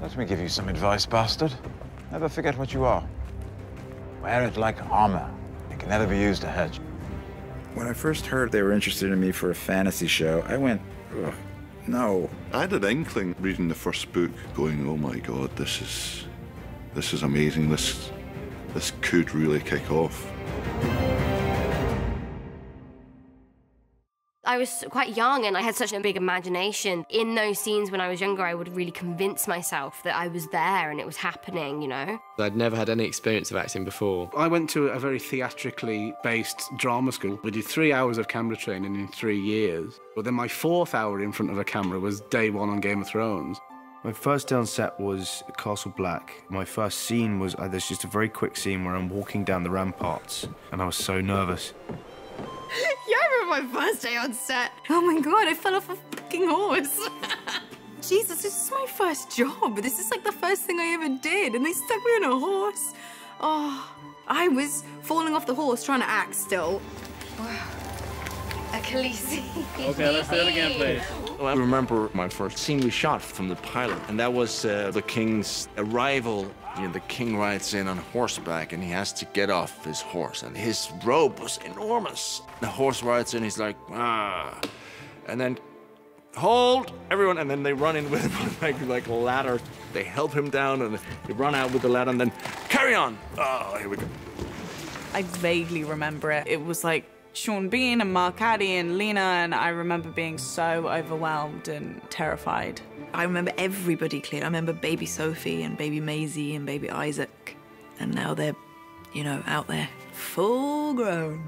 Let me give you some advice, bastard. Never forget what you are. Wear it like armor. It can never be used to hurt you. When I first heard they were interested in me for a fantasy show, I went, ugh, no. I had an inkling reading the first book, going, oh my God, this is amazing. This could really kick off. I was quite young and I had such a big imagination. In those scenes when I was younger, I would really convince myself that I was there and it was happening, you know? I'd never had any experience of acting before. I went to a very theatrically based drama school. We did 3 hours of camera training in 3 years. But then my 4th hour in front of a camera was day 1 on Game of Thrones. My first day on set was Castle Black. My first scene was, there's just a very quick scene where I'm walking down the ramparts and I was so nervous. Yeah, I remember my first day on set. Oh my God, I fell off a fucking horse. Jesus, this is my first job. This is like the first thing I ever did, and they stuck me on a horse. Oh, I was falling off the horse trying to act still. Achilles. Okay, let's do it again, please. Well, I remember my first scene we shot from the pilot, and that was the king's arrival. You know, the king rides in on horseback, and he has to get off his horse, and his robe was enormous. The horse rides in, he's like, ah, and then, hold, everyone, and then they run in with him like a ladder. They help him down, and they run out with the ladder, and then carry on. Oh, here we go. I vaguely remember it. It was like Sean Bean and Mark Addy and Lena, and I remember being so overwhelmed and terrified. I remember everybody clearly. I remember baby Sophie and baby Maisie and baby Isaac. And now they're, you know, out there, full grown.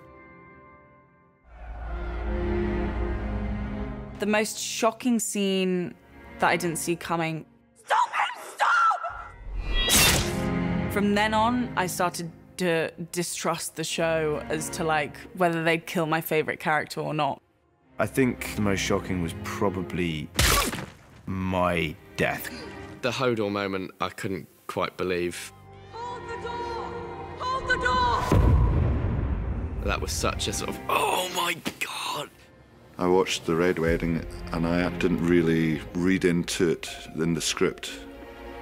The most shocking scene that I didn't see coming. Stop him! Stop! From then on, I started to distrust the show as to, like, whether they'd kill my favorite character or not. I think the most shocking was probably my death. The Hodor moment, I couldn't quite believe. Hold the door! Hold the door! That was such a sort of, oh my God. I watched The Red Wedding, and I didn't really read into it in the script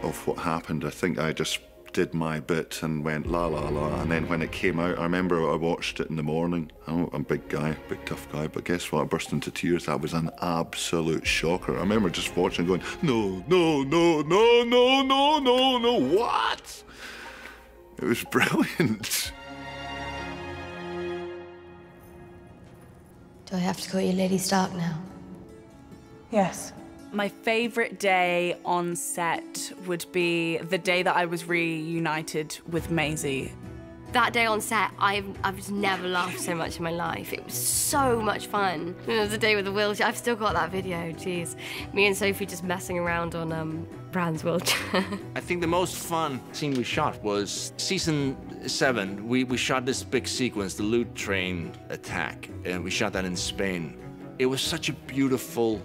of what happened. I think I just did my bit and went la la la, and then when it came out, I remember I watched it in the morning. I'm a big guy, big tough guy, but guess what? I burst into tears. That was an absolute shocker. I remember just watching going, no, no, no, no, no, no, no, no, what? It was brilliant. Do I have to call you Lady Stark now? Yes. My favorite day on set would be the day that I was reunited with Maisie. That day on set, I've just never laughed so much in my life. It was so much fun. It was the day with the wheelchair. I've still got that video, jeez. Me and Sophie just messing around on Bran's wheelchair. I think the most fun scene we shot was season 7. We shot this big sequence, the loot train attack, and we shot that in Spain. It was such a beautiful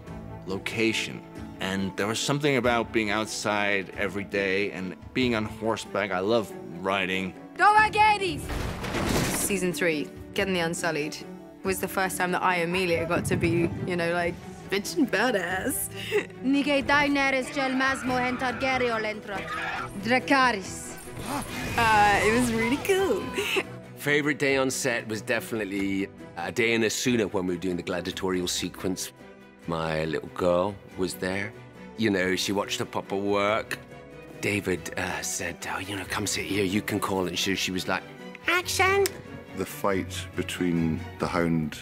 location, and there was something about being outside every day and being on horseback. I love riding. Season 3, Getting the Unsullied, was the first time that I, Emilia, got to be, you know, like, bitch and badass. It was really cool. Favorite day on set was definitely a day in Asuna when we were doing the gladiatorial sequence. My little girl was there. You know, she watched the papa work. David said, oh, you know, come sit here, you can call it. She was like, action! The fight between the Hound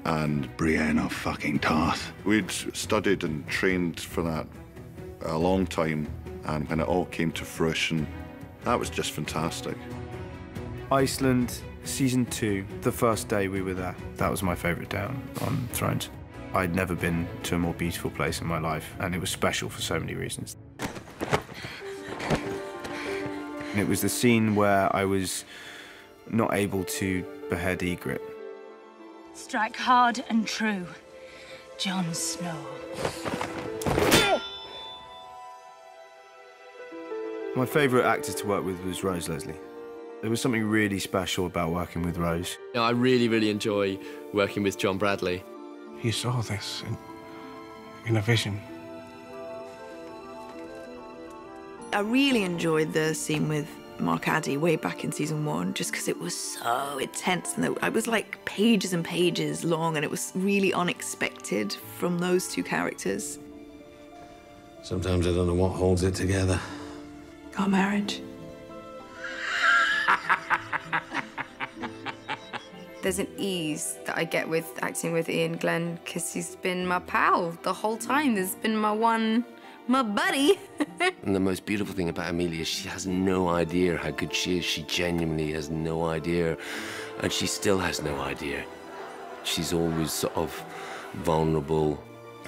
and Brienne of fucking Tarth. We'd studied and trained for that a long time, and when it all came to fruition, that was just fantastic. Iceland, season 2, the first day we were there. That was my favourite day on Thrones. I'd never been to a more beautiful place in my life, and it was special for so many reasons. And it was the scene where I was not able to behead Ygritte. Strike hard and true, Jon Snow. My favourite actor to work with was Rose Leslie. There was something really special about working with Rose. You know, I really, really enjoy working with John Bradley. He saw this in a vision. I really enjoyed the scene with Mark Addy way back in season 1, just because it was so intense, and I was like pages and pages long, and it was really unexpected from those two characters. Sometimes I don't know what holds it together. Our marriage. There's an ease that I get with acting with Ian Glenn, because he's been my pal the whole time. There's been my buddy. And the most beautiful thing about Emilia, she has no idea how good she is. She genuinely has no idea. And she still has no idea. She's always sort of vulnerable,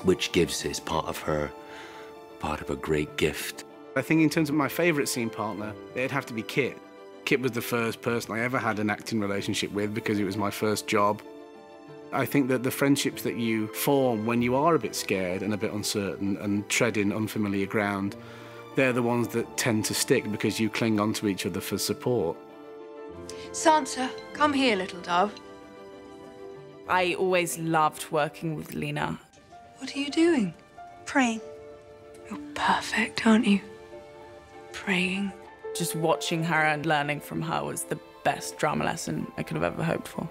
which is part of a great gift. I think in terms of my favourite scene partner, it'd have to be Kit. Kit was the first person I ever had an acting relationship with because it was my first job. I think that the friendships that you form when you are a bit scared and a bit uncertain and treading unfamiliar ground, they're the ones that tend to stick because you cling on to each other for support. Sansa, come here, little dove. I always loved working with Lena. What are you doing? Praying. You're perfect, aren't you? Praying. Just watching her and learning from her was the best drama lesson I could have ever hoped for.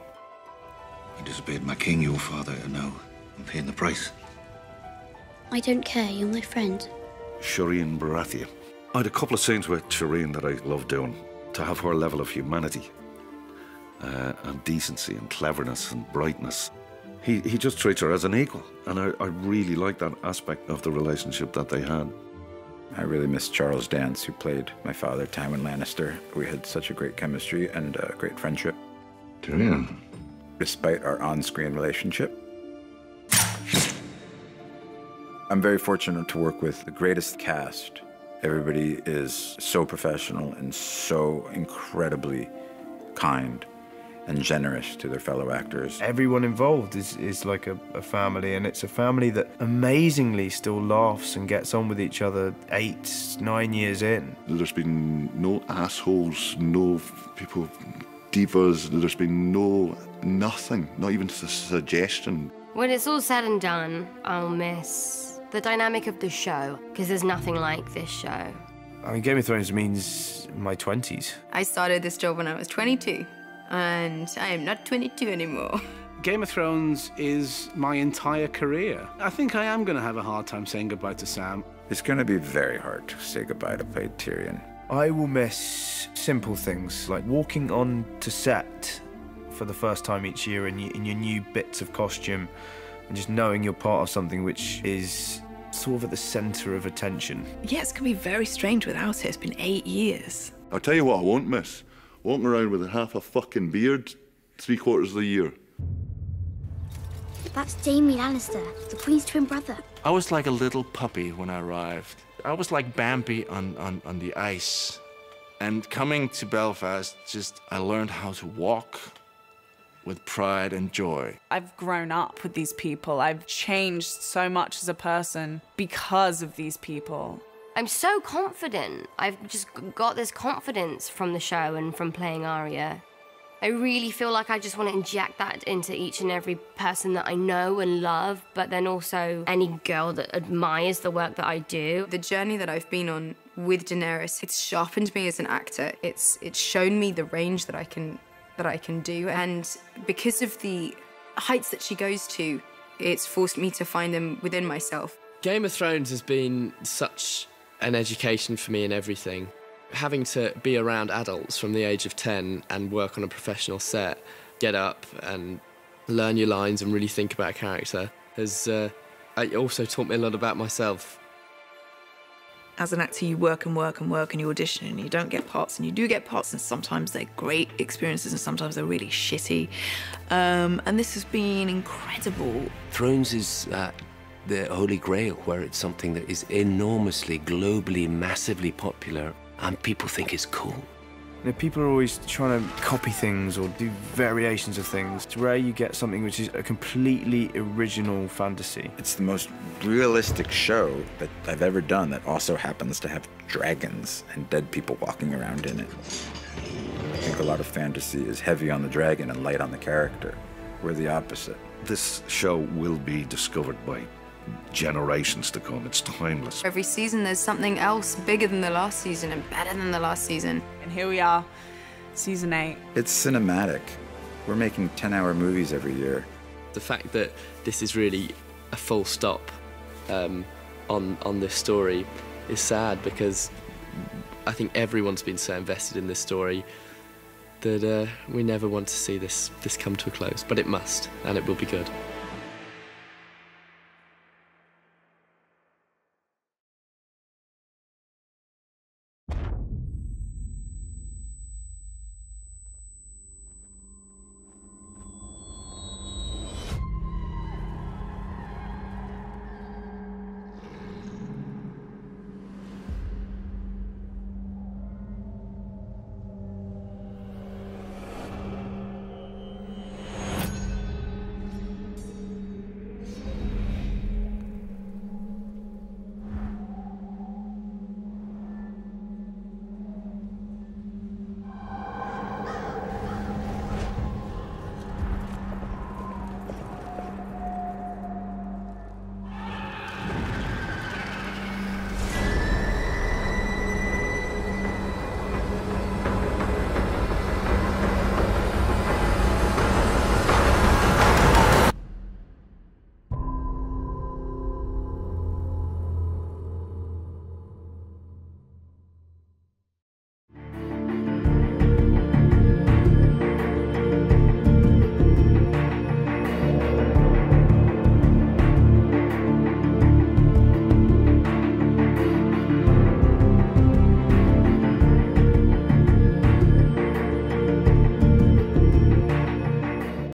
You disobeyed my king, your father, and now I'm paying the price. I don't care, you're my friend. Shireen Baratheon. I had a couple of scenes with Shireen that I loved doing. To have her level of humanity and decency and cleverness and brightness. He just treats her as an equal, and I really like that aspect of the relationship that they had. I really miss Charles Dance, who played my father, Tywin Lannister. We had such a great chemistry and a great friendship. Tyrion. Despite our on-screen relationship. I'm very fortunate to work with the greatest cast. Everybody is so professional and so incredibly kind and generous to their fellow actors. Everyone involved is like a family, and it's a family that amazingly still laughs and gets on with each other 8, 9 years in. There's been no assholes, no people, divas, there's been nothing, not even a suggestion. When it's all said and done, I'll miss the dynamic of the show, because there's nothing like this show. I mean, Game of Thrones means my 20s. I started this job when I was 22. And I am not 22 anymore. Game of Thrones is my entire career. I think I am going to have a hard time saying goodbye to Sam. It's going to be very hard to say goodbye to play Tyrion. I will miss simple things like walking on to set for the first time each year in your new bits of costume and just knowing you're part of something which is sort of at the centre of attention. Yeah, it's going to be very strange without it. It's been 8 years. I'll tell you what I won't miss. Walking around with half a fucking beard 3/4 of the year. That's Jaime Lannister, the Queen's twin brother. I was like a little puppy when I arrived. I was like Bambi on the ice. And coming to Belfast, I learned how to walk with pride and joy. I've grown up with these people. I've changed so much as a person because of these people. I'm so confident. I've just got this confidence from the show and from playing Arya. I really feel like I just want to inject that into each and every person that I know and love, but then also any girl that admires the work that I do. The journey that I've been on with Daenerys, it's sharpened me as an actor. It's shown me the range that I can do, and because of the heights that she goes to, it's forced me to find them within myself. Game of Thrones has been such an education for me in everything. Having to be around adults from the age of 10 and work on a professional set, get up and learn your lines and really think about a character has also taught me a lot about myself. As an actor, you work and work and work and you audition and you don't get parts, and you do get parts, and sometimes they're great experiences and sometimes they're really shitty. And this has been incredible. Thrones is the Holy Grail, where it's something that is enormously, globally, massively popular, and people think it's cool. You know, people are always trying to copy things or do variations of things. It's rare you get something which is a completely original fantasy. It's the most realistic show that I've ever done that also happens to have dragons and dead people walking around in it. I think a lot of fantasy is heavy on the dragon and light on the character. We're the opposite. This show will be discovered by generations to come. It's timeless. Every season there's something else bigger than the last season and better than the last season. And here we are, season 8. It's cinematic. We're making 10-hour movies every year. The fact that this is really a full stop on this story is sad, because I think everyone's been so invested in this story that we never want to see this come to a close. But it must, and it will be good.